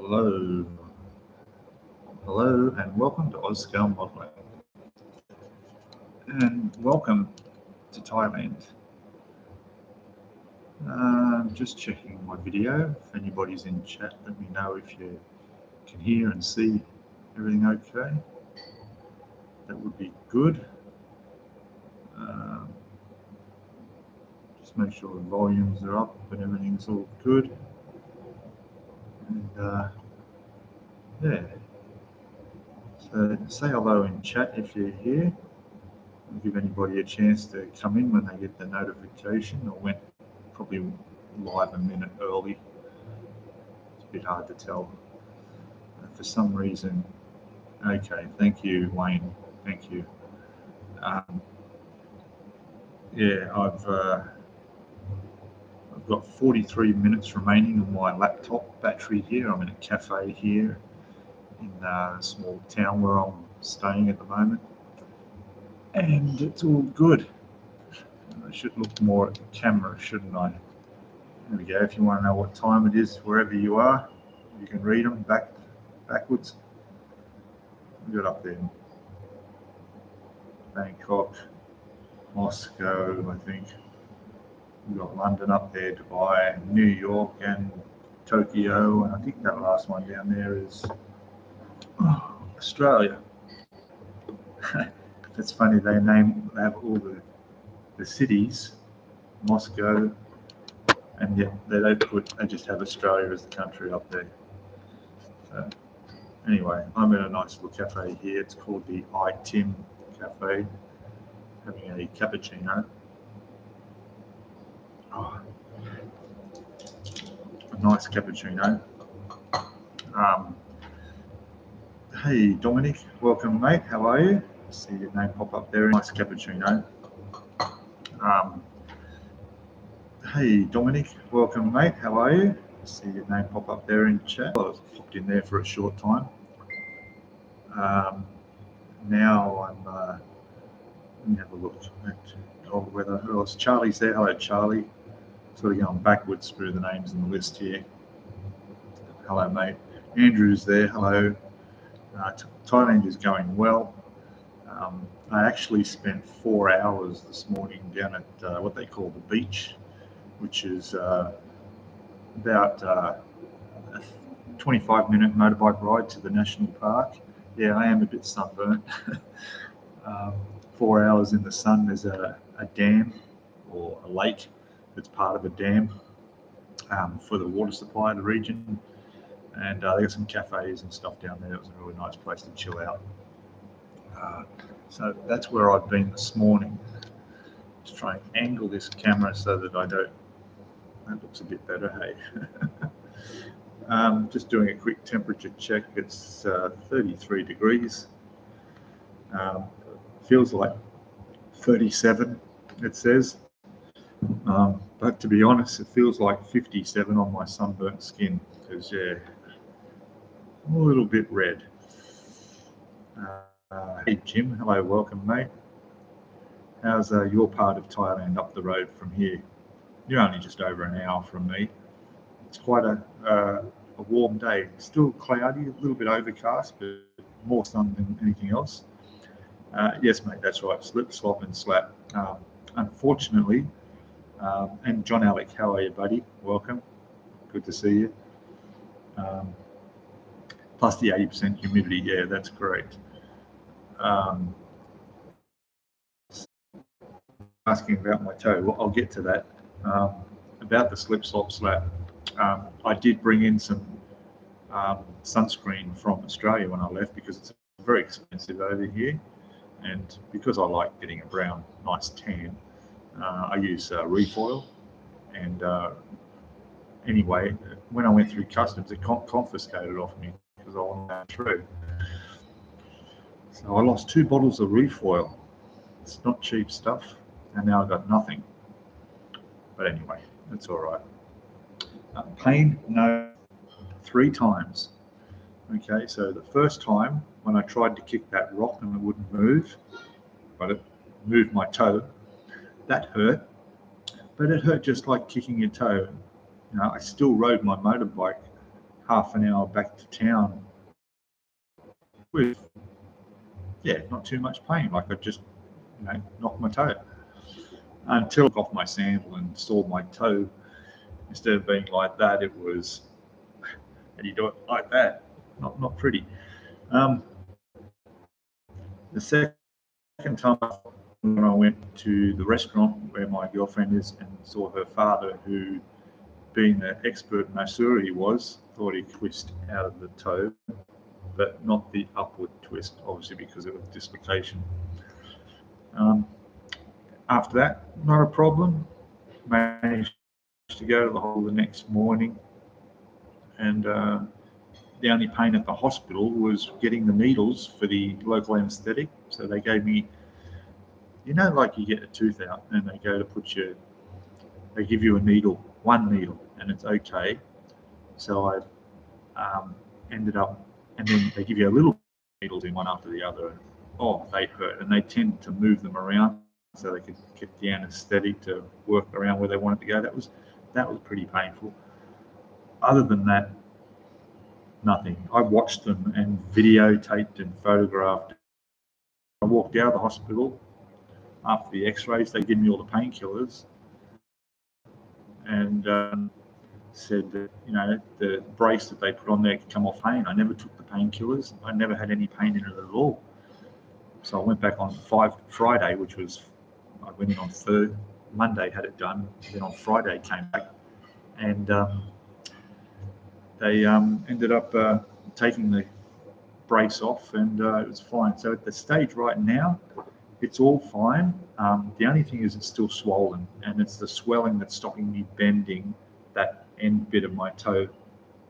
Hello, hello, and welcome to Scalemodeling, and welcome to Thailand. Just checking my video. If anybody's in chat, let me know if you can hear and see everything okay. That would be good. Just make sure the volumes are up and everything's all good. And yeah. So say hello in chat if you're here. I'll give anybody a chance to come in when they get the notification. I went probably live a minute early. It's a bit hard to tell. For some reason, okay, thank you, Wayne. Thank you. Yeah, I've got 43 minutes remaining on my laptop battery here. I'm in a cafe here in a small town where I'm staying at the moment. And it's all good. I should look more at the camera, shouldn't I? There we go. If you want to know what time it is, wherever you are, you can read them backwards. Get up there. Bangkok, Moscow, I think. We've got London up there, Dubai, New York, and Tokyo. And I think that last one down there is Australia. It's funny, they have all the cities, Moscow, and yet they just have Australia as the country up there. So anyway, I'm in a nice little cafe here. It's called the iTim Cafe, having a cappuccino. Oh, a nice cappuccino. Hey Dominic, welcome mate, how are you? See your name pop up there. Nice cappuccino. Hey Dominic, welcome mate, how are you? See your name pop up there in chat. I was popped in there for a short time. Now I'm let me have a look at cold weather. Who else? Charlie's there. Hello Charlie. Sort of going backwards through the names in the list here. Hello mate. Andrew's there. Hello. Thailand is going well. I actually spent 4 hours this morning down at what they call the beach, which is about a 25-minute motorbike ride to the national park. Yeah, I am a bit sunburnt. 4 hours in the sun. There's a dam or a lake that's part of a dam for the water supply of the region. And they got some cafes and stuff down there. It was a really nice place to chill out. So that's where I've been this morning. Just try and angle this camera so that I don't. That looks a bit better, hey. Just doing a quick temperature check. It's 33 degrees. Feels like 37, it says. But to be honest, it feels like 57 on my sunburnt skin because, yeah, I'm a little bit red. Hey Jim, hello, welcome mate. How's your part of Thailand up the road from here? You're only just over an hour from me. It's quite a warm day. Still cloudy, a little bit overcast, but more sun than anything else. Yes mate, that's right, slip, slop and slap. Unfortunately, and John Alec, how are you buddy? Welcome, good to see you. Plus the 80% humidity, yeah, that's correct. Asking about my toe, well, I'll get to that. About the slip, slop, slap, I did bring in some sunscreen from Australia when I left because it's very expensive over here, and because I like getting a brown, nice tan, I use Revell, and anyway, when I went through customs, it confiscated off me because I wasn't through. So I lost 2 bottles of Revell. It's not cheap stuff, and now I've got nothing. But anyway, it's all right. Pain, no, 3 times. Okay, so the first time when I tried to kick that rock and it wouldn't move, but it moved my toe, that hurt. But it hurt just like kicking your toe. You know, I still rode my motorbike half an hour back to town with, not too much pain. Like I just, knocked my toe until I took off my sandal and saw my toe. Instead of being like that, it was, and you do it like that. Not pretty. The second time when I went to the restaurant where my girlfriend is and saw her father, who, being the expert masseur he was, thought he'd twist out of the toe, but not the upward twist, obviously because of the dislocation. After that, not a problem. Managed to go to the hospital the next morning, and the only pain at the hospital was getting the needles for the local anaesthetic. So they gave me, like you get a tooth out and they go to they give you a needle, one needle, and it's okay. So I ended up, and then they give you a little needles in one after the other. And, they hurt, and they tend to move them around so they could get the anaesthetic to work around where they want it to go. That was pretty painful. Other than that, nothing. I watched them and videotaped and photographed. I walked out of the hospital after the x-rays. They gave me all the painkillers and said that, the brace that they put on there could come off pain. I never took the painkillers. I never had any pain in it at all. So I went back on Friday, which was, I went in on Monday, had it done. Then on Friday came back, and they ended up taking the brace off, and it was fine. So at the stage right now, it's all fine. The only thing is it's still swollen, and it's the swelling that's stopping me bending that end bit of my toe,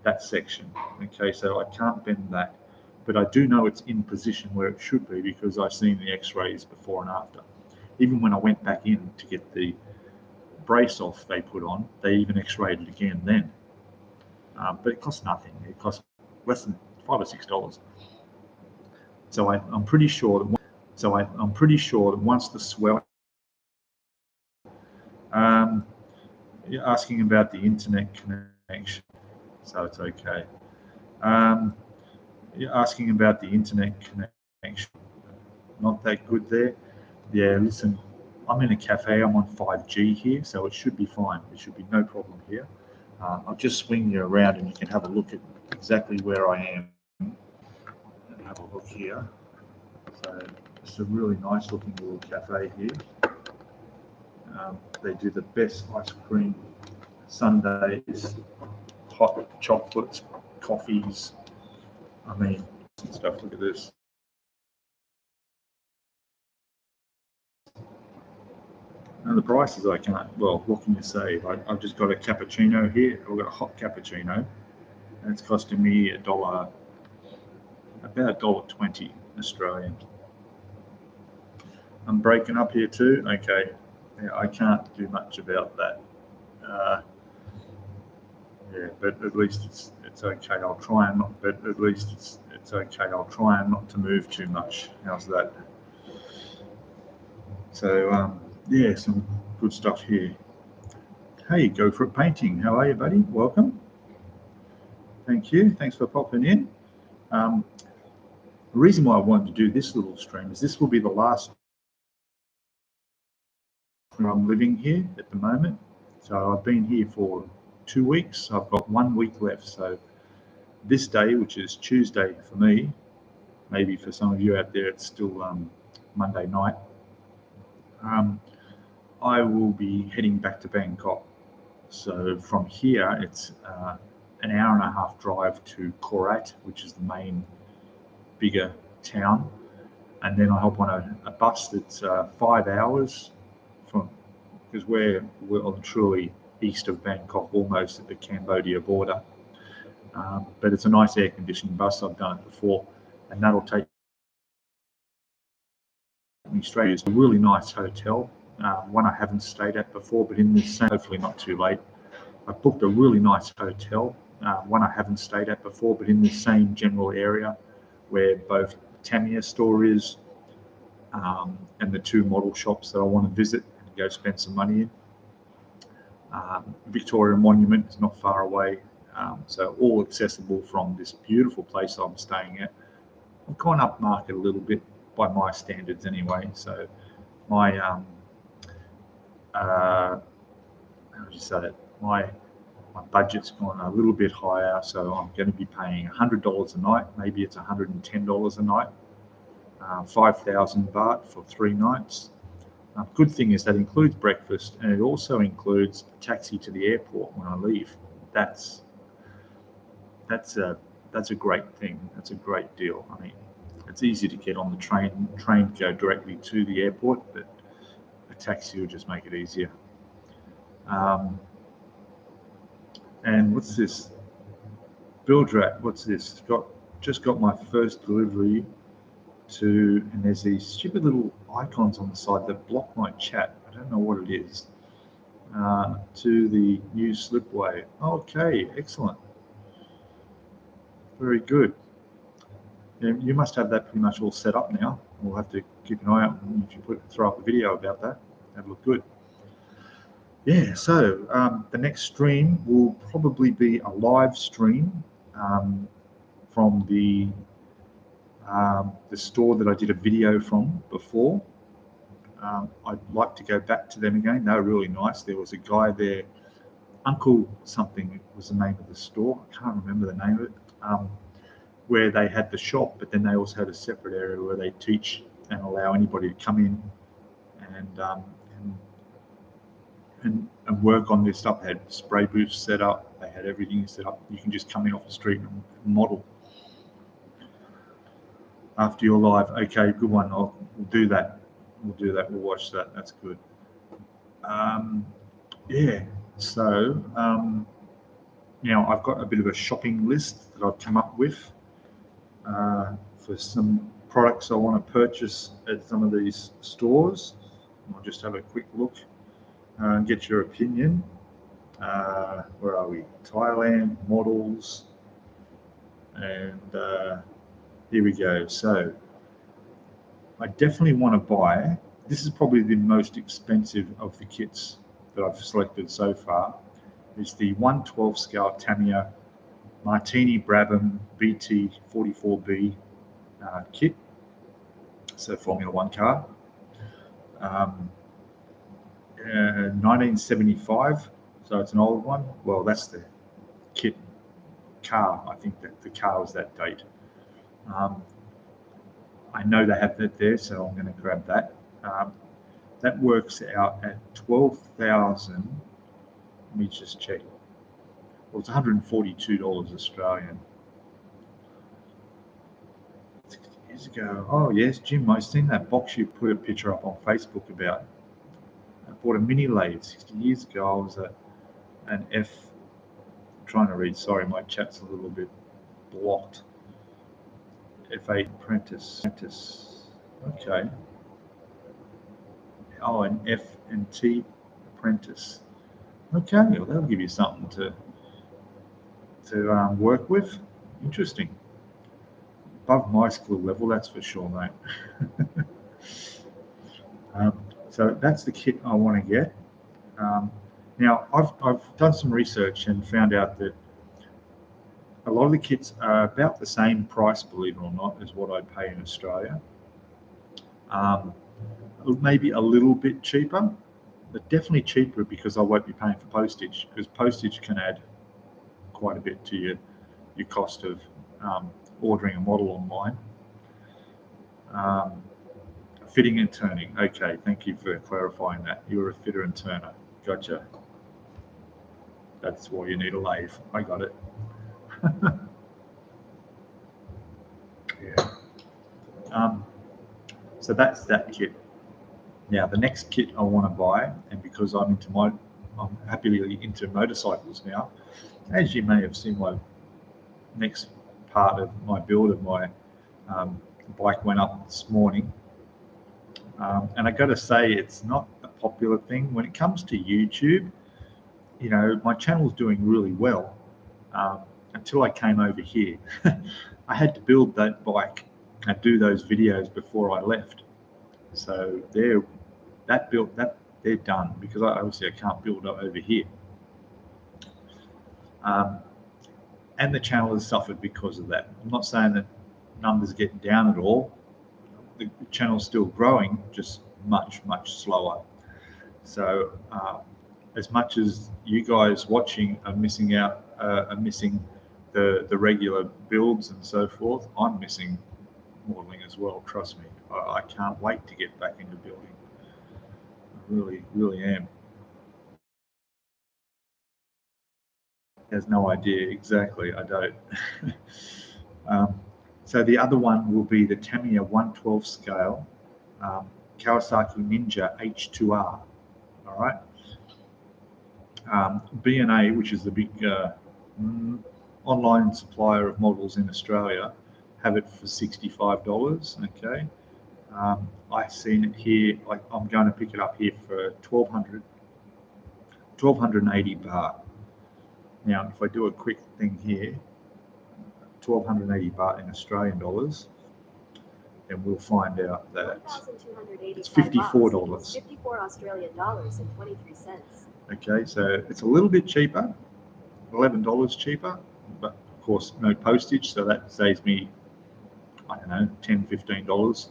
that section. Okay, so I can't bend that, but I do know it's in position where it should be because I've seen the x-rays before and after. Even when I went back in to get the brace off they put on, they even x-rayed it again then. But it costs nothing. It costs less than $5 or $6. So I'm pretty sure that once the swelling, you're asking about the internet connection, so it's okay. You're asking about the internet connection, not that good there. Yeah, listen, I'm in a cafe. I'm on 5G here, so it should be fine. There should be no problem here. I'll just swing you around and you can have a look at exactly where I am. Have a look here. So it's a really nice looking little cafe here. They do the best ice cream sundaes, hot chocolates, coffees. I mean, stuff. Look at this. And the prices I can't. Well, what can you say? I've just got a cappuccino here. I've got a hot cappuccino, and it's costing me about $1.20 Australian. I'm breaking up here too. Okay, yeah, I can't do much about that. Yeah, but at least it's okay. I'll try and not. But at least it's okay. I'll try and not to move too much. How's that? So yeah, some good stuff here. Hey, Go For It Painting. How are you, buddy? Welcome. Thank you. Thanks for popping in. The reason why I wanted to do this little stream is this will be the last I'm living here at the moment. So I've been here for 2 weeks. I've got 1 week left. So this day, which is Tuesday for me, maybe for some of you out there, it's still Monday night. I will be heading back to Bangkok. So from here, it's an hour and a half drive to Korat, which is the main bigger town. And then I hop on a bus that's 5 hours because we're truly east of Bangkok, almost at the Cambodia border. But it's a nice air-conditioned bus. I've done it before, and that'll take me straight. It's a really nice hotel, one I haven't stayed at before, but in this same, hopefully not too late. I've booked a really nice hotel, one I haven't stayed at before, but in the same general area where both Tamiya store is and the 2 model shops that I want to visit and go spend some money in. Victoria Monument is not far away. So all accessible from this beautiful place I'm staying at. I've gone up market a little bit by my standards anyway. So my, how would you say it? My budget's gone a little bit higher, so I'm going to be paying $100 a night. Maybe it's $110 a night. 5,000 baht for 3 nights. Good thing is that includes breakfast, and it also includes a taxi to the airport when I leave. That's a great thing. That's a great deal. I mean, it's easy to get on the train. Train go directly to the airport, but a taxi will just make it easier. And what's this? Build Rat. What's this? Just got my first delivery to, and there's these stupid little icons on the side that block my chat. I don't know what it is. To the new slipway. Okay, excellent. Very good. You must have that pretty much all set up now. We'll have to keep an eye out if you throw up a video about that. That'd look good. Yeah, so the next stream will probably be a live stream from the store that I did a video from before. I'd like to go back to them again. They were really nice. There was a guy there, Uncle something was the name of the store. I can't remember the name of it. Where they had the shop, but then they also had a separate area where they teach and allow anybody to come in and work on their stuff. They had spray booths set up. They had everything set up. You can just come in off the street and model. After you're live, okay, good one. We'll do that. We'll watch that. That's good. Yeah. So now I've got a bit of a shopping list that I've come up with for some products I want to purchase at some of these stores. I'll just have a quick look and get your opinion. Where are we? Thailand models, and here we go. So I definitely want to buy. This is probably the most expensive of the kits that I've selected so far. It's the 1/12 scale Tamiya Martini Brabham BT 44B kit. So Formula One car. 1975. So it's an old one. Well, that's the kit car. I think that the car was that date. I know they have that there, so I'm going to grab that. That works out at 12,000. Let me just check. Well, it's $142 Australian. 60 years ago. Oh yes, Jim, I've seen that box you put a picture up on Facebook about. I bought a mini lathe 60 years ago. I was an F. I'm trying to read. Sorry, my chat's a little bit blocked. F8 apprentice. Okay. Oh, an F and T apprentice. Okay, well, that'll give you something to work with. Interesting. Above my skill level, that's for sure, mate. So that's the kit I want to get. Now, I've done some research and found out that a lot of the kits are about the same price, believe it or not, as what I pay in Australia. Maybe a little bit cheaper, but definitely cheaper because I won't be paying for postage, because postage can add quite a bit to your cost of ordering a model online. Fitting and turning. Okay, thank you for clarifying that. You're a fitter and turner. Gotcha. That's why you need a lathe. I got it. Yeah. So that's that kit. Now the next kit I want to buy, and because I'm happily into motorcycles now, as you may have seen, my next part of my build of my bike went up this morning. And I got to say, it's not a popular thing when it comes to YouTube. You know, my channel's doing really well until I came over here. I had to build that bike and do those videos before I left. So they're done, because obviously I can't build up over here. and the channel has suffered because of that. I'm not saying that numbers are getting down at all. The channel's still growing, just much slower. So as much as you guys watching are missing out, are missing the regular builds and so forth, I'm missing modeling as well. Trust me, I can't wait to get back into building. I really am. Has no idea exactly. I don't. So the other one will be the Tamiya 1/12 scale Kawasaki Ninja H2R. All right. B&A, which is the big online supplier of models in Australia, have it for $65. Okay. I've seen it here. I'm going to pick it up here for 1280 baht. Now, if I do a quick thing here, 1280 baht in Australian dollars, then we'll find out that it's $54. 54 Australian dollars and 23 cents. Okay, so it's a little bit cheaper, $11 cheaper, but of course no postage, so that saves me, I don't know, $10, $15.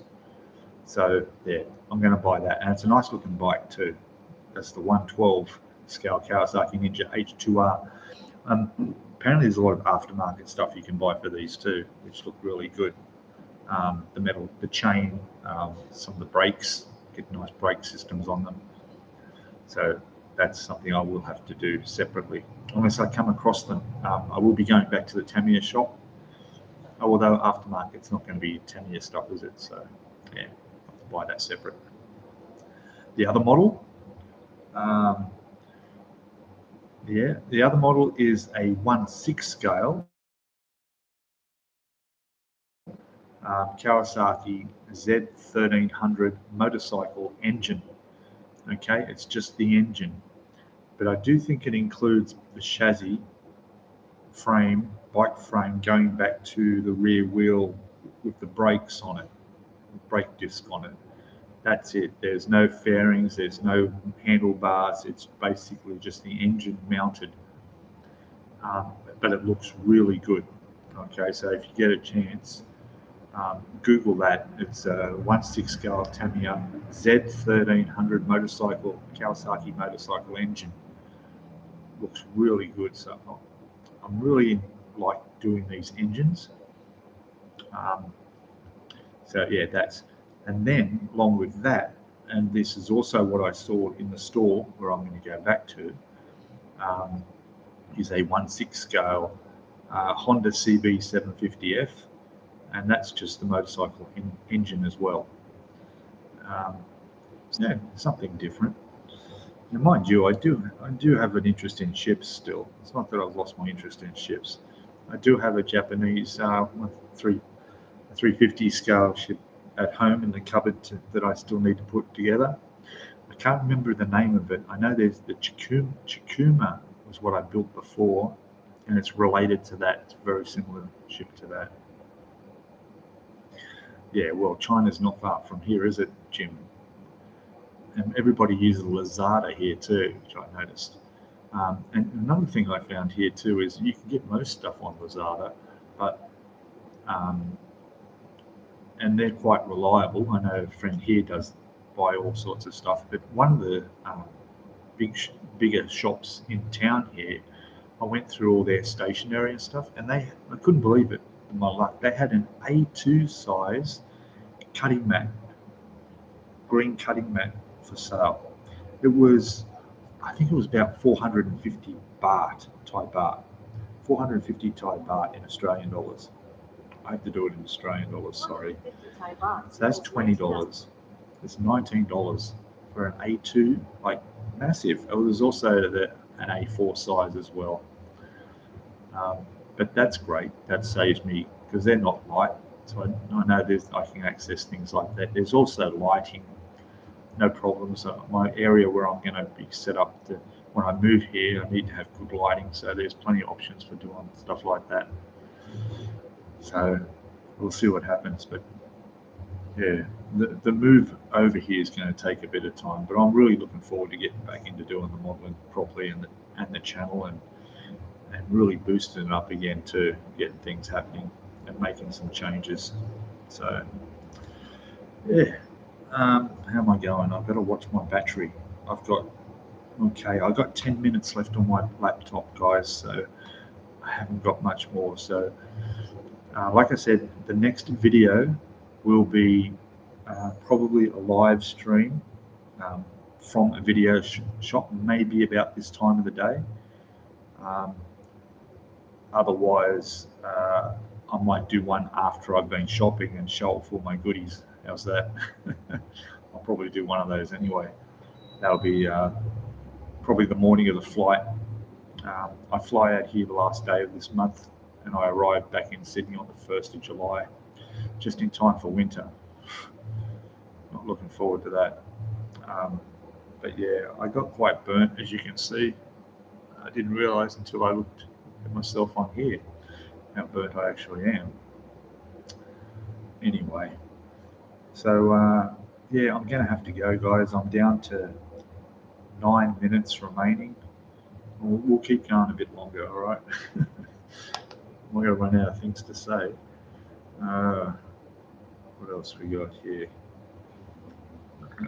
So yeah, I'm going to buy that, and it's a nice looking bike too. That's the 1/12 scale Kawasaki Ninja H2R. Apparently there's a lot of aftermarket stuff you can buy for these too, which look really good. The metal, the chain, some of the brakes, get nice brake systems on them. So that's something I will have to do separately, unless I come across them. I will be going back to the Tamiya shop, although aftermarket's not going to be Tamiya stuff, is it? So yeah, I'll have to buy that separate. The other model, the other model is a 1/6 scale Kawasaki Z1300 motorcycle engine. Okay, it's just the engine, but I do think it includes the chassis frame, bike frame, going back to the rear wheel with the brakes on it, brake disc on it. That's it. There's no fairings, there's no handlebars. It's basically just the engine mounted, but it looks really good. Okay, so if you get a chance, Google that. It's a 1/6 scale Tamiya Z1300 motorcycle, Kawasaki motorcycle engine. Looks really good. So I'm really like doing these engines. So yeah, and then along with that, and this is also what I saw in the store where I'm going to go back to, is a 1/6 scale Honda CB750F. And that's just the motorcycle engine as well. So yeah, something different. Now, mind you, I do have an interest in ships still. It's not that I've lost my interest in ships. I do have a Japanese 350 scale ship at home in the cupboard that I still need to put together. I can't remember the name of it. I know there's the Chikuma was what I built before, and it's related to that. It's a very similar ship to that. Yeah, well, China's not far from here, is it, Jim? And everybody uses Lazada here too, which I noticed. And another thing I found here too is you can get most stuff on Lazada, but and they're quite reliable. I know a friend here does buy all sorts of stuff, but one of the bigger shops in town here, I went through all their stationery and stuff, and I couldn't believe it. In my luck, they had an A2 size cutting mat, green cutting mat for sale. It was, I think it was about 450 baht, Thai baht, 450 Thai baht in Australian dollars. I have to do it in Australian dollars, sorry. So that's $20. It's $19 for an A2, like massive. It was also an A4 size as well. But that's great. That saves me, because they're not light. So I know I can access things like that. There's also lighting, no problems. My area where I'm going to be set up, when I move here, I need to have good lighting. So there's plenty of options for doing stuff like that. So we'll see what happens. But yeah, the move over here is going to take a bit of time. But I'm really looking forward to getting back into doing the modeling properly and the channel, and and really boosting it up again to get things happening and making some changes. So yeah, how am I going? I've got to watch my battery. I've got 10 minutes left on my laptop, guys, so I haven't got much more. So like I said, the next video will be probably a live stream from a video shop, maybe about this time of the day. Otherwise, I might do one after I've been shopping and show off all my goodies. How's that? I'll probably do one of those anyway. That'll be probably the morning of the flight. I fly out here the last day of this month, and I arrive back in Sydney on the 1st of July, just in time for winter. Not looking forward to that. But yeah, I got quite burnt, as you can see. I didn't realise until I looked at myself on here how burnt I actually am. Anyway, so yeah, I'm going to have to go, guys. I'm down to 9 minutes remaining. We'll keep going a bit longer, all right? I'm going to run out of things to say. What else we got here?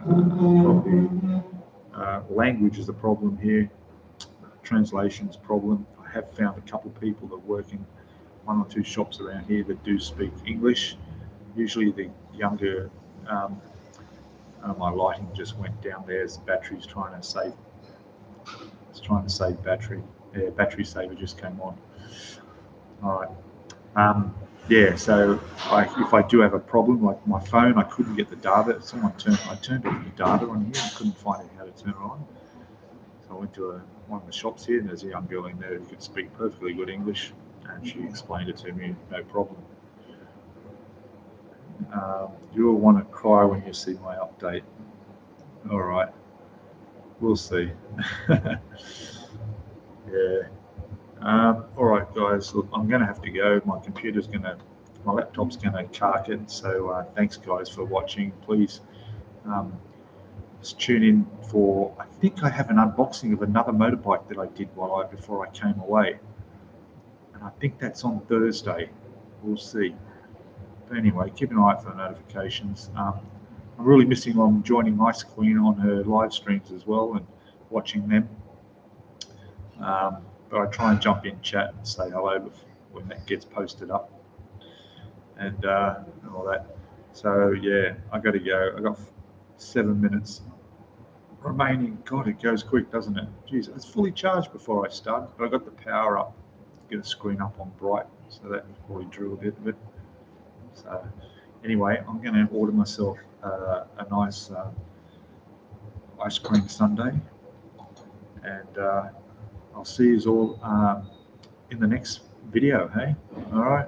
Probably language is a problem here. Translation's problem. I have found a couple of people that work in 1 or 2 shops around here that do speak English. Usually the younger, my lighting just went down there as the battery's trying to save. It's trying to save battery. Yeah, battery saver just came on. All right. Yeah, so if I do have a problem, like my phone, I couldn't get the data. I turned off the data on here and couldn't find out how to turn it on. So I went to one of the shops here, and there's a young girl in there who could speak perfectly good English, and she explained it to me, no problem. You'll want to cry when you see my update. All right, we'll see. Yeah. All right, guys. Look, I'm going to have to go. My laptop's going to cark it. So thanks, guys, for watching. Please just tune in for. I think I have an unboxing of another motorbike that I did before I came away, and I think that's on Thursday. We'll see. But anyway, keep an eye out for the notifications. I'm really missing on joining Ice Queen on her live streams as well and watching them. But I try and jump in chat and say hello when that gets posted up and all that. So yeah, I got to go. I got 7 minutes remaining. God, it goes quick, doesn't it? Jeez, it's fully charged before I started, but I got the power up, get the screen up on bright, so that probably drew a bit of it. So anyway, I'm going to order myself a nice ice cream sundae, and I'll see you all in the next video, hey? All right.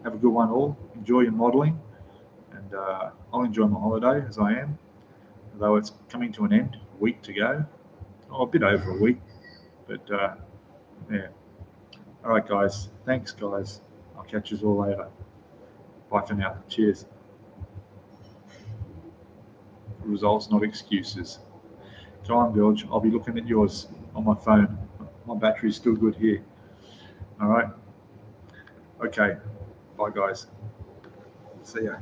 Have a good one all. Enjoy your modeling, and I'll enjoy my holiday as I am, although it's coming to an end, a week to go. Oh, a bit over a week, but yeah. All right, guys. Thanks, guys. I'll catch you all later. Bye for now. Cheers. Results, not excuses. Go on, George. I'll be looking at yours on my phone. My battery's still good here. All right. Okay. Bye, guys. See ya.